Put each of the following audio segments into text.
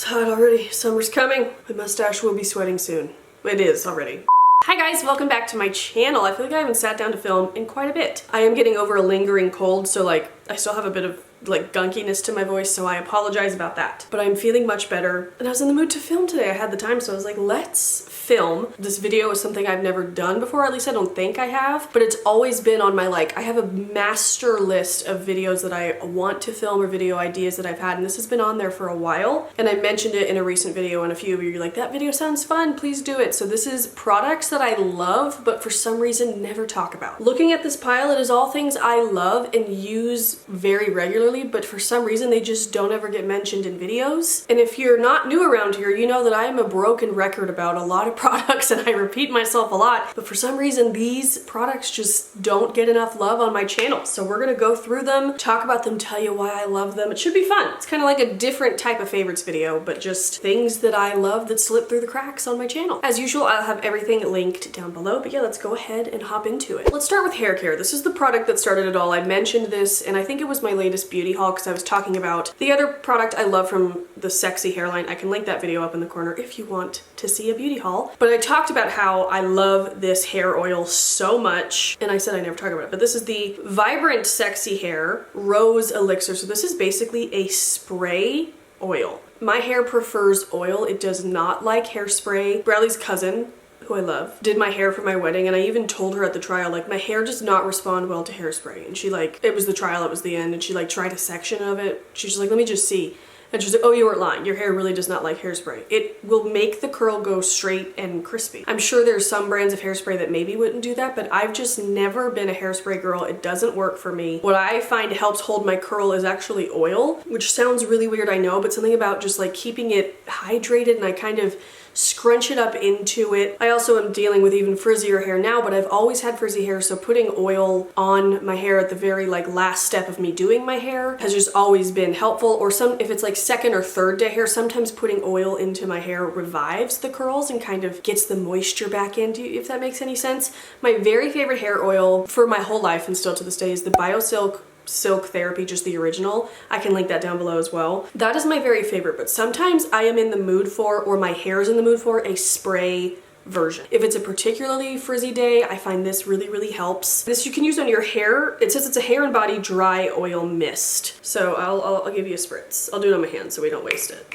It's hot already. Summer's coming. My mustache will be sweating soon. It is already. Hi guys, welcome back to my channel. I feel like I haven't sat down to film in quite a bit. I am getting over a lingering cold, so like I still have a bit of like gunkiness to my voice, so I apologize about that. But I'm feeling much better, and I was in the mood to film today. I had the time, so I was like, let's film. This video is something I've never done before, at least I don't think I have, but it's always been on my I have a master list of videos that I want to film or video ideas that I've had, and this has been on there for a while, and I mentioned it in a recent video, and a few of you are like, that video sounds fun, please do it. So this is products that I love, but for some reason never talk about. Looking at this pile, it is all things I love and use very regularly, but for some reason they just don't ever get mentioned in videos. And if you're not new around here, you know that I am a broken record about a lot of products and I repeat myself a lot, but for some reason these products just don't get enough love on my channel. So we're gonna go through them, talk about them, tell you why I love them. It should be fun. It's kind of like a different type of favorites video, but just things that I love that slip through the cracks on my channel. As usual, I'll have everything linked down below, but yeah, let's go ahead and hop into it. Let's start with hair care. This is the product that started it all. I mentioned this, and I think it was my latest beauty haul because I was talking about the other product I love from the Sexy hairline. I can link that video up in the corner if you want to see a beauty haul. But I talked about how I love this hair oil so much, and I said I never talk about it, but this is the Vibrant Sexy Hair Rose Elixir. So this is basically a spray oil. My hair prefers oil. It does not like hairspray. Bradley's cousin, who I love, did my hair for my wedding, and I even told her at the trial, like, my hair does not respond well to hairspray. And she it was the trial, it was the end, and she tried a section of it. She was like, let me just see. And she's like, oh, you weren't lying. Your hair really does not like hairspray. It will make the curl go straight and crispy. I'm sure there's some brands of hairspray that maybe wouldn't do that, but I've just never been a hairspray girl. It doesn't work for me. What I find helps hold my curl is actually oil, which sounds really weird, I know, but something about just keeping it hydrated, and I kind of scrunch it up into it. I also am dealing with even frizzier hair now, but I've always had frizzy hair, so putting oil on my hair at the very last step of me doing my hair has just always been helpful. Or if it's second or third day hair, sometimes putting oil into my hair revives the curls and kind of gets the moisture back in, if that makes any sense. My very favorite hair oil for my whole life and still to this day is the BioSilk Silk Therapy, just the original. I can link that down below as well. That is my very favorite, but sometimes I am in the mood for, or my hair is in the mood for, a spray version. If it's a particularly frizzy day, I find this really helps. This you can use on your hair. It says it's a hair and body dry oil mist. So I'll give you a spritz. I'll do it on my hand so we don't waste it,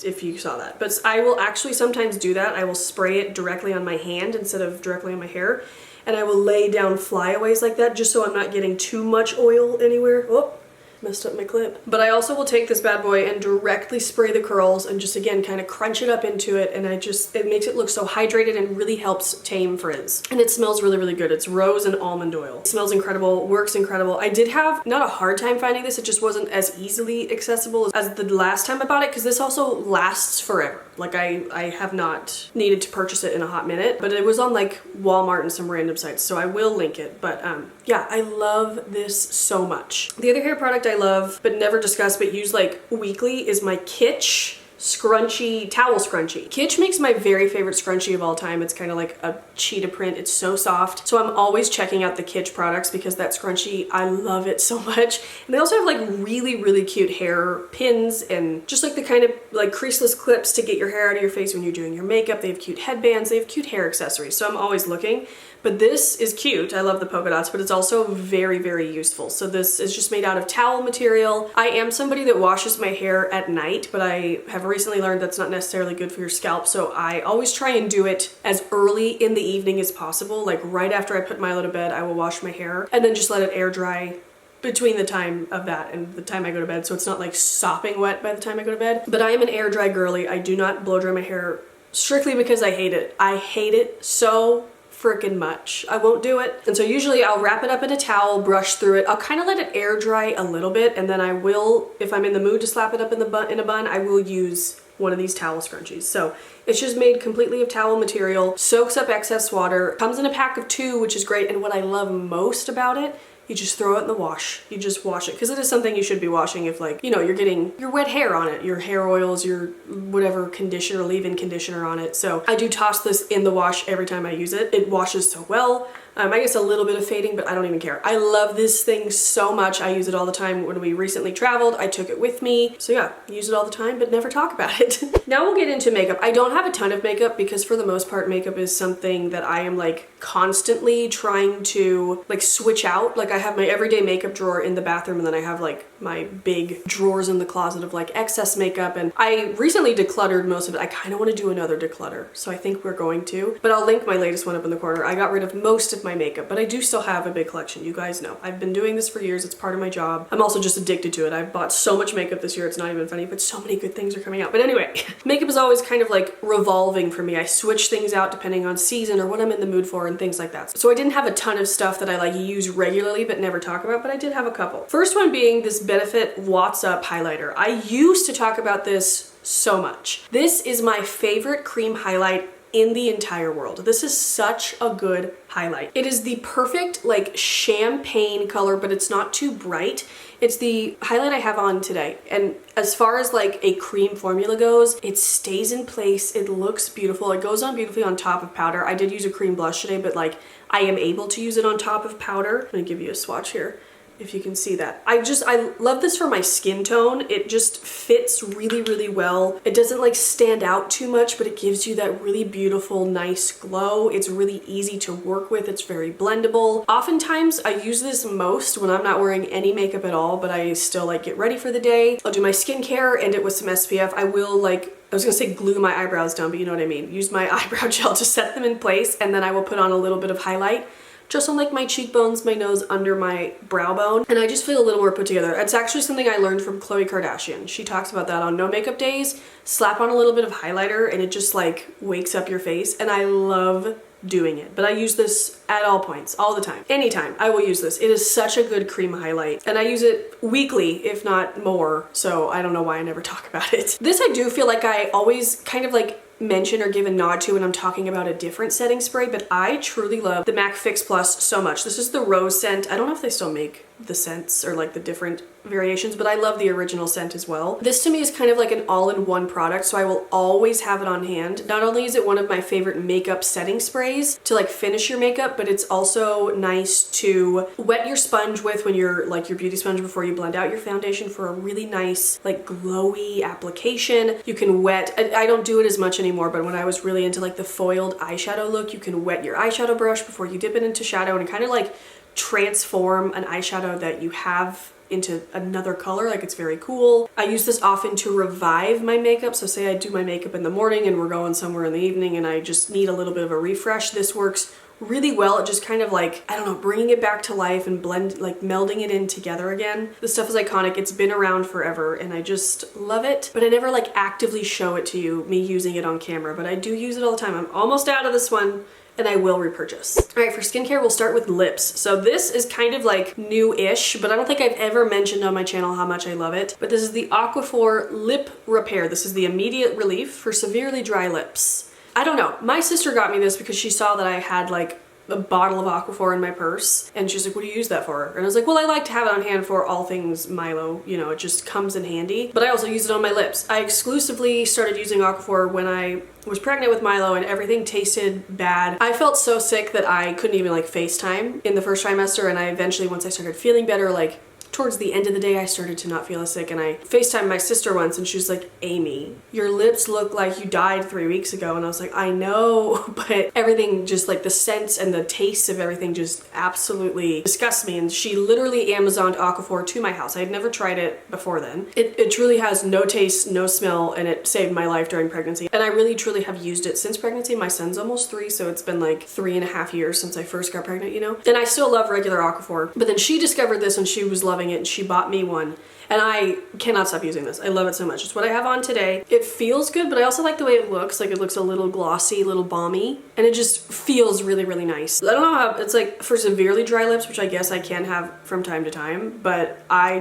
if you saw that. But I will actually sometimes do that. I will spray it directly on my hand instead of directly on my hair. And I will lay down flyaways like that just so I'm not getting too much oil anywhere. Oh, messed up my clip. But I also will take this bad boy and directly spray the curls and just again kind of crunch it up into it, and it makes it look so hydrated and really helps tame frizz. And it smells really good. It's rose and almond oil. It smells incredible, works incredible. I did have not a hard time finding this, it just wasn't as easily accessible as the last time I bought it, because this also lasts forever. I have not needed to purchase it in a hot minute, but it was on Walmart and some random sites, so I will link it. But yeah, I love this so much. The other hair product I love but never discuss but use weekly is my Kitsch Scrunchie towel scrunchie. Kitsch makes my very favorite scrunchie of all time. It's kind of like a cheetah print. It's so soft. So I'm always checking out the Kitsch products because that scrunchie, I love it so much. And they also have really cute hair pins and just the kind of creaseless clips to get your hair out of your face when you're doing your makeup. They have cute headbands. They have cute hair accessories. So I'm always looking. But this is cute. I love the polka dots, but it's also very useful. So this is just made out of towel material. I am somebody that washes my hair at night, but I have recently learned that's not necessarily good for your scalp. So I always try and do it as early in the evening as possible. Right after I put Milo to bed, I will wash my hair and then just let it air dry between the time of that and the time I go to bed. So it's not sopping wet by the time I go to bed. But I am an air dry girly. I do not blow dry my hair strictly because I hate it. I hate it so freaking much. I won't do it. And so usually I'll wrap it up in a towel, brush through it. I'll kind of let it air dry a little bit, and then I will, if I'm in the mood to slap it up in a bun, I will use one of these towel scrunchies. So it's just made completely of towel material, soaks up excess water, comes in a pack of 2, which is great. And what I love most about it, you just throw it in the wash. You just wash it, because it is something you should be washing if you're getting your wet hair on it, your hair oils, your whatever leave-in conditioner on it. So I do toss this in the wash every time I use it. It washes so well. I guess a little bit of fading, but I don't even care. I love this thing so much. I use it all the time. When we recently traveled, I took it with me. So yeah, use it all the time, but never talk about it. Now we'll get into makeup. I don't have a ton of makeup because for the most part, makeup is something that I am like constantly trying to like switch out. Like I have my everyday makeup drawer in the bathroom, and then I have like my big drawers in the closet of like excess makeup. And I recently decluttered most of it. I kind of want to do another declutter, so I think we're going to, but I'll link my latest one up in the corner. I got rid of most of my makeup, but I do still have a big collection. You guys know I've been doing this for years. It's part of my job. I'm also just addicted to it. I've bought so much makeup this year, it's not even funny, but so many good things are coming out. But anyway, makeup is always kind of like revolving for me. I switch things out depending on season or what I'm in the mood for and things like that. So I didn't have a ton of stuff that I like use regularly but never talk about, but I did have a couple. First one being this Benefit What's Up highlighter. I used to talk about this so much. This is my favorite cream highlight in the entire world. This is such a good highlight. It is the perfect like champagne color, but it's not too bright. It's the highlight I have on today. And as far as like a cream formula goes, it stays in place. It looks beautiful. It goes on beautifully on top of powder. I did use a cream blush today, but like I am able to use it on top of powder. I'm gonna give you a swatch here, if you can see that. I love this for my skin tone. It just fits really, really well. It doesn't like stand out too much, but it gives you that really beautiful, nice glow. It's really easy to work with. It's very blendable. Oftentimes I use this most when I'm not wearing any makeup at all, but I still like get ready for the day. I'll do my skincare, end it with some SPF. I will like, I was gonna say glue my eyebrows down, but you know what I mean. Use my eyebrow gel to set them in place, and then I will put on a little bit of highlight just on like my cheekbones, my nose, under my brow bone, and I just feel a little more put together. It's actually something I learned from Khloe Kardashian. She talks about that on no makeup days. Slap on a little bit of highlighter and it just like wakes up your face, and I love doing it. But I use this at all points, all the time. Anytime, I will use this. It is such a good cream highlight, and I use it weekly, if not more, so I don't know why I never talk about it. This I do feel like I always kind of like mention or give a nod to when I'm talking about a different setting spray, but I truly love the MAC Fix Plus so much. This is the rose scent. I don't know if they still make the scents or like the different variations, but I love the original scent as well. This to me is kind of like an all-in-one product, so I will always have it on hand. Not only is it one of my favorite makeup setting sprays to like finish your makeup, but it's also nice to wet your sponge with when you're like your beauty sponge before you blend out your foundation for a really nice like glowy application. You can wet, I don't do it as much anymore, but when I was really into like the foiled eyeshadow look, you can wet your eyeshadow brush before you dip it into shadow and kind of like transform an eyeshadow that you have into another color. Like, it's very cool. I use this often to revive my makeup. So say I do my makeup in the morning and we're going somewhere in the evening and I just need a little bit of a refresh. This works really well. It just kind of like, I don't know, bringing it back to life and melding it in together again. This stuff is iconic. It's been around forever and I just love it, but I never like actively show it to you, me using it on camera, but I do use it all the time. I'm almost out of this one and I will repurchase. All right, for skincare, we'll start with lips. So this is kind of like new-ish, but I don't think I've ever mentioned on my channel how much I love it. But this is the Aquafor Lip Repair. This is the immediate relief for severely dry lips. I don't know, my sister got me this because she saw that I had like a bottle of Aquafor in my purse, and she's like, what do you use that for? And I was like, well, I like to have it on hand for all things Milo, you know, it just comes in handy, but I also use it on my lips. I exclusively started using Aquafor when I was pregnant with Milo and everything tasted bad. I felt so sick that I couldn't even like FaceTime in the first trimester, and I eventually, once I started feeling better, like towards the end of the day, I started to not feel as sick, and I FaceTimed my sister once and she was like, Amy, your lips look like you died 3 weeks ago. And I was like, I know, but everything just like the scents and the taste of everything just absolutely disgusts me. And she literally Amazoned Aquafor to my house. I had never tried it before then. It truly has no taste, no smell, and it saved my life during pregnancy. And I really truly have used it since pregnancy. My son's almost 3, so it's been like 3.5 years since I first got pregnant, you know? And I still love regular Aquafor, but then she discovered this and she was loving it and she bought me one. And I cannot stop using this. I love it so much. It's what I have on today. It feels good, but I also like the way it looks. Like, it looks a little glossy, a little balmy, and it just feels really, really nice. I don't know how, it's like for severely dry lips, which I guess I can have from time to time, but I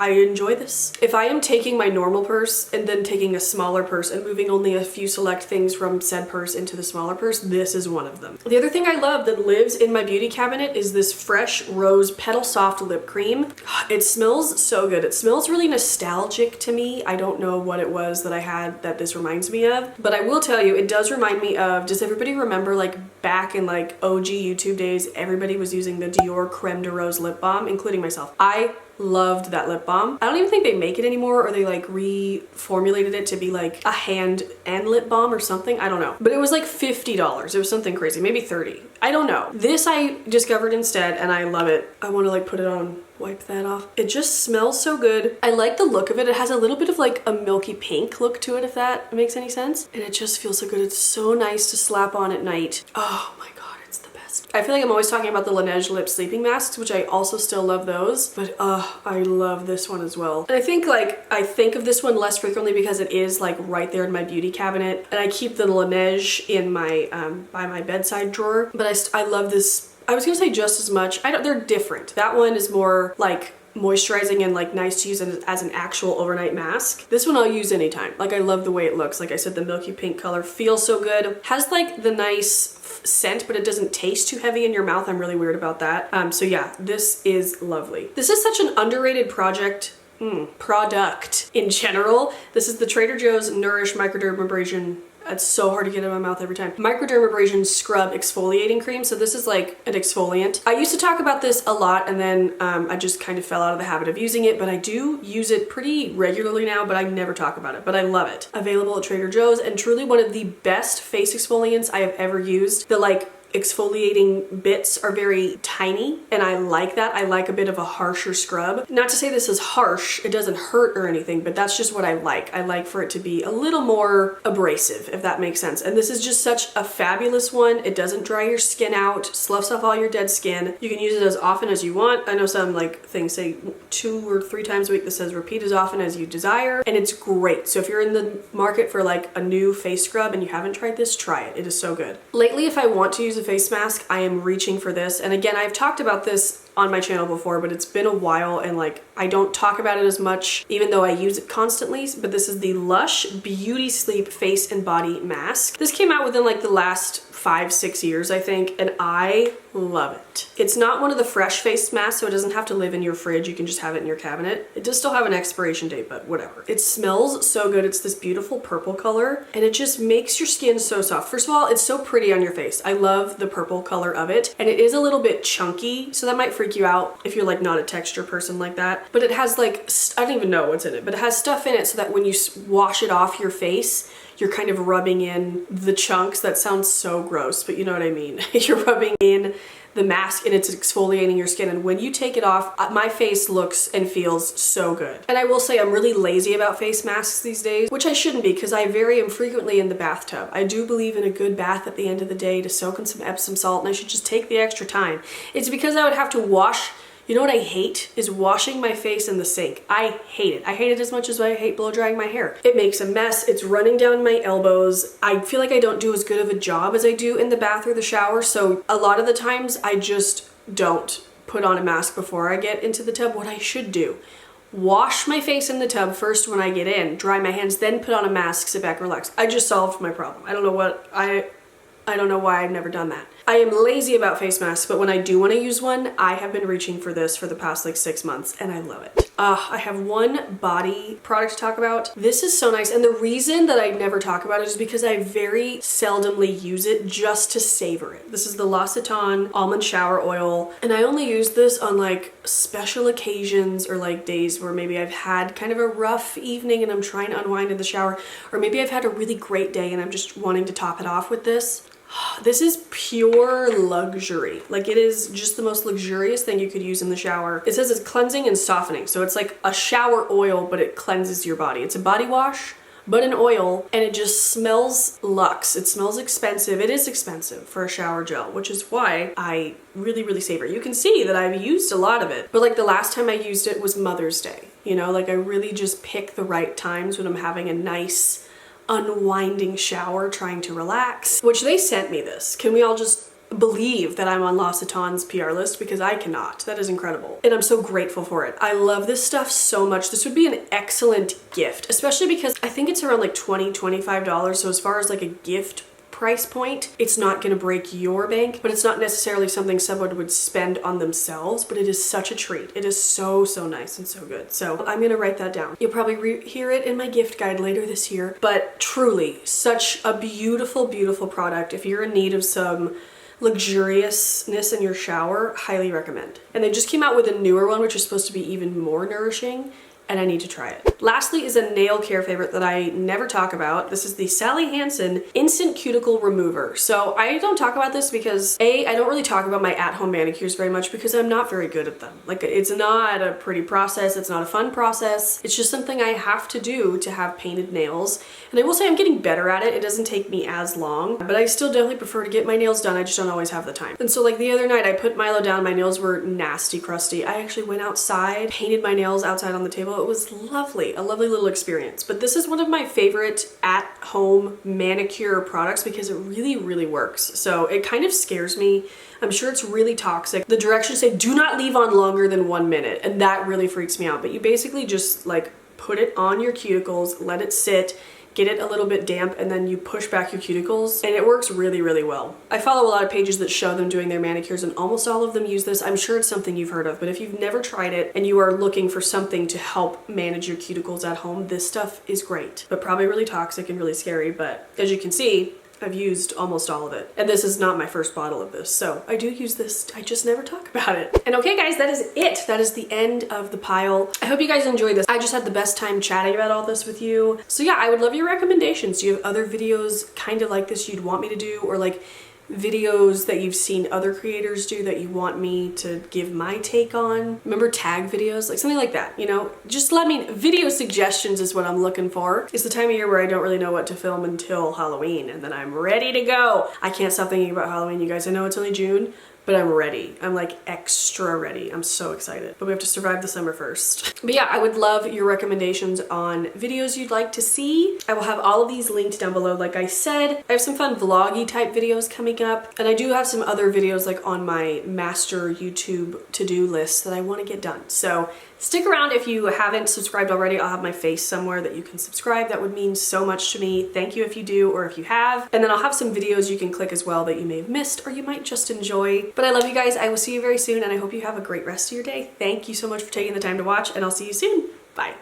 I enjoy this. If I am taking my normal purse and then taking a smaller purse and moving only a few select things from said purse into the smaller purse, this is one of them. The other thing I love that lives in my beauty cabinet is this Fresh Rose Petal Soft Lip Cream. It smells so good. It smells really nostalgic to me. I don't know what it was that I had that this reminds me of, but I will tell you, it does remind me of, does everybody remember like back in like OG YouTube days, everybody was using the Dior Creme de Rose lip balm, including myself. I loved that lip balm. I don't even think they make it anymore, or they like reformulated it to be like a hand and lip balm or something. I don't know. But it was like $50. It was something crazy, maybe 30. I don't know. This I discovered instead and I love it. I want to like put it on, wipe that off. It just smells so good. I like the look of it. It has a little bit of like a milky pink look to it, if that makes any sense. And it just feels so good. It's so nice to slap on at night. Oh my God. I feel like I'm always talking about the Laneige lip sleeping masks, which I also still love those, but I love this one as well. And I think like, I think of this one less frequently because it is like right there in my beauty cabinet, and I keep the Laneige in my, by my bedside drawer, but I love this. I was gonna say just as much. They're different. That one is more like moisturizing and like nice to use as an actual overnight mask. This one I'll use anytime. Like I love the way it looks. Like I said, the milky pink color feels so good. Has like the nice scent, but it doesn't taste too heavy in your mouth. I'm really weird about that. So yeah, this is lovely. This is such an underrated product in general. This is the Trader Joe's Nourish Microdermabrasion. It's so hard to get in my mouth every time. Microdermabrasion Scrub Exfoliating Cream. So this is like an exfoliant. I used to talk about this a lot, and then I just kind of fell out of the habit of using it, but I do use it pretty regularly now, but I never talk about it, but I love it. Available at Trader Joe's, and truly one of the best face exfoliants I have ever used. The like exfoliating bits are very tiny, and I like that. I like a bit of a harsher scrub. Not to say this is harsh, it doesn't hurt or anything, but that's just what I like. I like for it to be a little more abrasive, if that makes sense. And this is just such a fabulous one. It doesn't dry your skin out, sloughs off all your dead skin. You can use it as often as you want. I know some like things say 2 or 3 times a week. This says repeat as often as you desire, and it's great. So if you're in the market for like a new face scrub and you haven't tried this, try it. It is so good. Lately, if I want to use a face mask, I am reaching for this. And again, I've talked about this on my channel before, but it's been a while, and like I don't talk about it as much even though I use it constantly. But this is the Lush Beauty Sleep Face and Body Mask. This came out within like the last 5-6 years, I think, and I love it. It's not one of the fresh face masks, so it doesn't have to live in your fridge. You can just have it in your cabinet. It does still have an expiration date, but whatever. It smells so good. It's this beautiful purple color, and it just makes your skin so soft. First of all, it's so pretty on your face. I love the purple color of it, and it is a little bit chunky, so that might freak you out if you're like not a texture person like that. But it has like, I don't even know what's in it, but it has stuff in it so that when you wash it off your face, you're kind of rubbing in the chunks. That sounds so gross, but you know what I mean. You're rubbing in the mask and it's exfoliating your skin, and when you take it off, my face looks and feels so good. And I will say I'm really lazy about face masks these days, which I shouldn't be, because I very infrequently in the bathtub. I do believe in a good bath at the end of the day to soak in some Epsom salt, and I should just take the extra time. It's because I would have to wash. You know what I hate is washing my face in the sink. I hate it. I hate it as much as I hate blow drying my hair. It makes a mess. It's running down my elbows. I feel like I don't do as good of a job as I do in the bath or the shower. So a lot of the times I just don't put on a mask before I get into the tub. What I should do, wash my face in the tub first when I get in, dry my hands, then put on a mask, sit back, relax. I just solved my problem. I don't know why I've never done that. I am lazy about face masks, but when I do want to use one, I have been reaching for this for the past like 6 months, and I love it. I have one body product to talk about. This is so nice, and the reason that I never talk about it is because I very seldomly use it just to savor it. This is the L'Occitane Almond Shower Oil, and I only use this on like special occasions or like days where maybe I've had kind of a rough evening and I'm trying to unwind in the shower, or maybe I've had a really great day and I'm just wanting to top it off with this. This is pure luxury. Like, it is just the most luxurious thing you could use in the shower. It says it's cleansing and softening. So it's like a shower oil, but it cleanses your body. It's a body wash, but an oil, and it just smells luxe. It smells expensive. It is expensive for a shower gel, which is why I really, really savor it. You can see that I've used a lot of it, but like the last time I used it was Mother's Day. You know, like I really just pick the right times when I'm having a nice unwinding shower, trying to relax, which they sent me this. Can we all just believe that I'm on L'Occitane's PR list because I cannot. That is incredible. And I'm so grateful for it. I love this stuff so much. This would be an excellent gift, especially because I think it's around like $20, $25. So as far as like a gift price point, it's not going to break your bank, but it's not necessarily something someone would spend on themselves, but it is such a treat. It is so, so nice and so good. So I'm going to write that down. You'll probably hear it in my gift guide later this year, but truly such a beautiful, beautiful product. If you're in need of some luxuriousness in your shower, highly recommend. And they just came out with a newer one, which is supposed to be even more nourishing, and I need to try it. Lastly is a nail care favorite that I never talk about. This is the Sally Hansen Instant Cuticle Remover. So I don't talk about this because I don't really talk about my at-home manicures very much because I'm not very good at them. Like, it's not a pretty process, it's not a fun process. It's just something I have to do to have painted nails. And I will say I'm getting better at it. It doesn't take me as long, but I still definitely prefer to get my nails done. I just don't always have the time. And so like the other night I put Milo down, my nails were nasty crusty. I actually went outside, painted my nails outside on the table. It was lovely, a lovely little experience. But this is one of my favorite at-home manicure products because it really, really works. So it kind of scares me. I'm sure it's really toxic. The directions say do not leave on longer than 1 minute, and that really freaks me out. But you basically just like put it on your cuticles, let it sit, get it a little bit damp, and then you push back your cuticles, and it works really, really well. I follow a lot of pages that show them doing their manicures, and almost all of them use this. I'm sure it's something you've heard of, but if you've never tried it and you are looking for something to help manage your cuticles at home, this stuff is great, but probably really toxic and really scary. But as you can see, I've used almost all of it. And this is not my first bottle of this. So I do use this, I just never talk about it. And okay guys, that is it. That is the end of the pile. I hope you guys enjoyed this. I just had the best time chatting about all this with you. So yeah, I would love your recommendations. Do you have other videos kind of like this you'd want me to do, or like videos that you've seen other creators do that you want me to give my take on? Remember tag videos, like something like that, you know? Just let me, video suggestions is what I'm looking for. It's the time of year where I don't really know what to film until Halloween, and then I'm ready to go. I can't stop thinking about Halloween, you guys. I know it's only June, but I'm ready. I'm like extra ready. I'm so excited. But we have to survive the summer first. But yeah, I would love your recommendations on videos you'd like to see. I will have all of these linked down below, like I said. I have some fun vloggy type videos coming up, and I do have some other videos like on my master YouTube to-do list that I want to get done. So stick around if you haven't subscribed already. I'll have my face somewhere that you can subscribe. That would mean so much to me. Thank you if you do, or if you have. And then I'll have some videos you can click as well that you may have missed or you might just enjoy. But I love you guys. I will see you very soon, and I hope you have a great rest of your day. Thank you so much for taking the time to watch, and I'll see you soon. Bye.